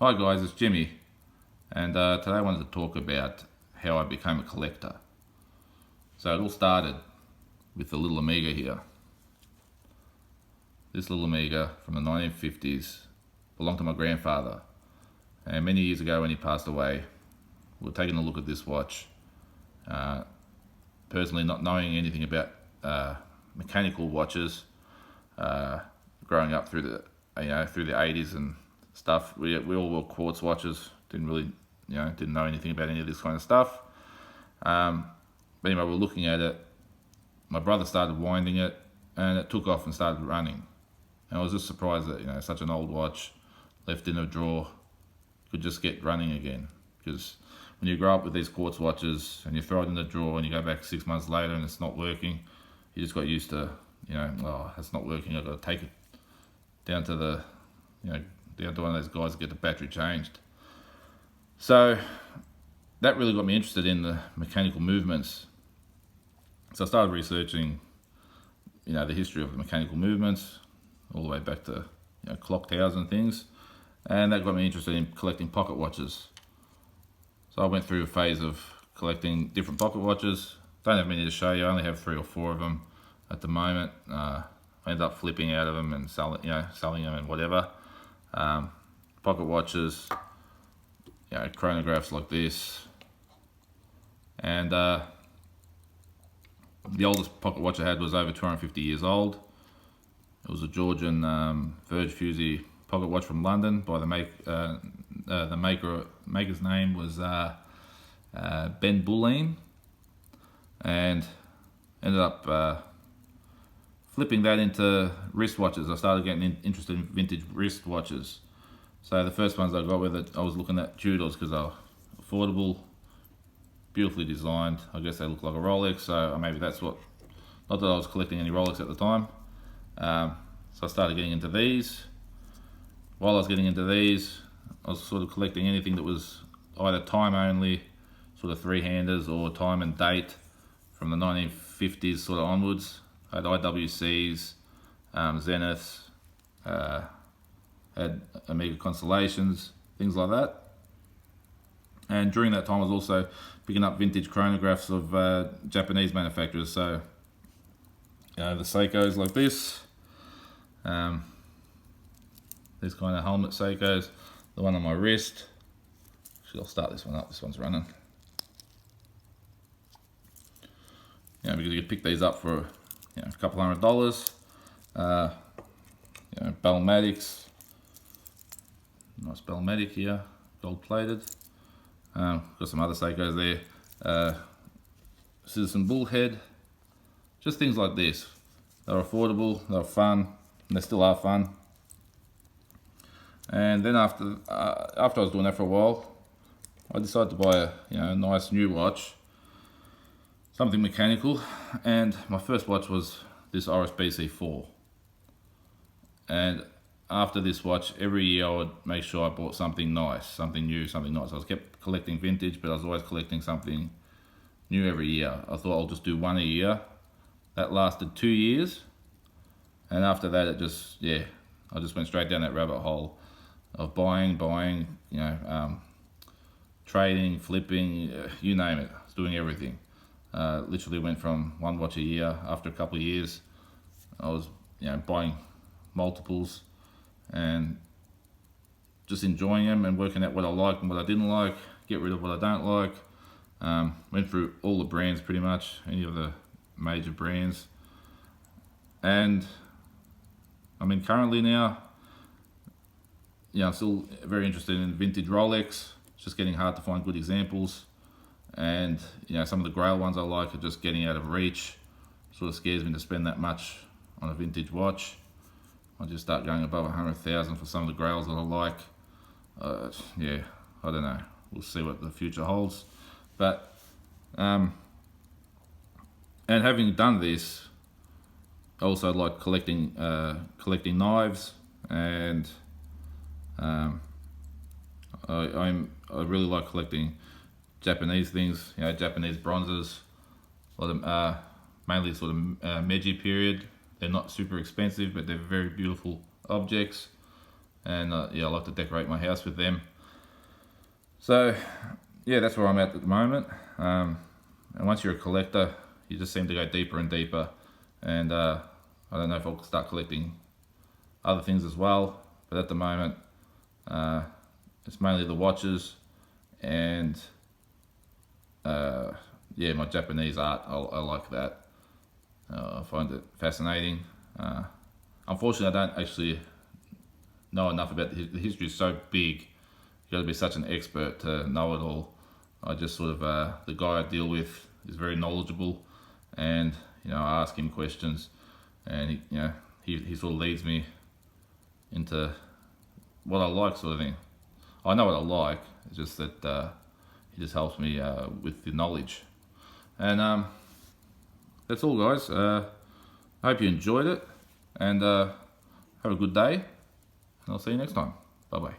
Hi guys, it's Jimmy, and today I wanted to talk about how I became a collector. So it all started with the little Amiga here. This little Amiga from the 1950s belonged to my grandfather, and many years ago when he passed away, we were taking a look at this watch. Personally, not knowing anything about mechanical watches, growing up through the 80s and stuff, we all wore quartz watches. Didn't know anything about any of this kind of stuff. But anyway, we're looking at it. My brother started winding it, and it took off and started running. And I was just surprised that such an old watch left in a drawer could just get running again. Because when you grow up with these quartz watches and you throw it in the drawer and you go back 6 months later and it's not working, you just got used to, oh, it's not working. I've got to take it down to the, down to one of those guys to get the battery changed. So that really got me interested in the mechanical movements. So I started researching, the history of the mechanical movements, all the way back to clock towers and things, and that got me interested in collecting pocket watches. So I went through a phase of collecting different pocket watches. Don't have many to show you. I only have 3 or 4 of them at the moment. I ended up flipping out of them and selling them and whatever. Pocket watches, chronographs like this, and the oldest pocket watch I had was over 250 years old. It was a Georgian Verge Fusee pocket watch from London by the maker's name was Ben Bulleen, and ended up flipping that into wristwatches. I started getting interested in vintage wristwatches. So the first ones I got with it, I was looking at Tudors because they're affordable, beautifully designed. I guess they look like a Rolex, so maybe that's what, not that I was collecting any Rolex at the time. So I started getting into these. While I was getting into these, I was sort of collecting anything that was either time only, sort of 3-handers, or time and date from the 1950s sort of onwards. I had IWCs, Zeniths, had Amiga Constellations, things like that. And during that time I was also picking up vintage chronographs of Japanese manufacturers. So the Seikos like this, these kind of helmet Seikos, the one on my wrist. Actually, I'll start this one up, this one's running. Because you could pick these up for a couple $100. Bellmatics, nice Bellmatic here, gold plated. Got some other Seikos there. Citizen Bullhead, just things like this. They're affordable, they're fun, and they still are fun. And then after I was doing that for a while, I decided to buy a nice new watch, something mechanical, and my first watch was this RSBC4. And after this watch, every year I would make sure I bought something nice, something new, something nice. I was kept collecting vintage, but I was always collecting something new every year. I thought I'll just do one a year. That lasted 2 years, and after that I just went straight down that rabbit hole of buying, trading, flipping, you name it. I was doing everything. Literally went from one watch a year. After a couple of years, I was buying multiples and just enjoying them and working out what I liked and what I didn't like, get rid of what I don't like. Went through all the brands pretty much, any of the major brands. And currently now, I'm still very interested in vintage Rolex. It's just getting hard to find good examples. And some of the grail ones I like are just getting out of reach. Sort of scares me to spend that much on a vintage watch. I'll just start going above 100,000 for some of the grails that I like. I don't know. We'll see what the future holds. But and having done this, I also like collecting knives, and I really like collecting Japanese things, Japanese bronzes, mainly sort of Meiji period. They're not super expensive, but they're very beautiful objects, and I like to decorate my house with them. So yeah, that's where I'm at the moment. And once you're a collector, you just seem to go deeper and deeper. And I don't know if I'll start collecting other things as well, but at the moment, it's mainly the watches and yeah, my Japanese art. I like that. I find it fascinating. Unfortunately, I don't actually know enough about the history. Is so big. You got to be such an expert to know it all. I just sort of the guy I deal with is very knowledgeable, and I ask him questions, and he sort of leads me into what I like, sort of thing. I know what I like. It's just that he just helps me with the knowledge, and that's all, guys. I hope you enjoyed it, and have a good day, and I'll see you next time. Bye bye.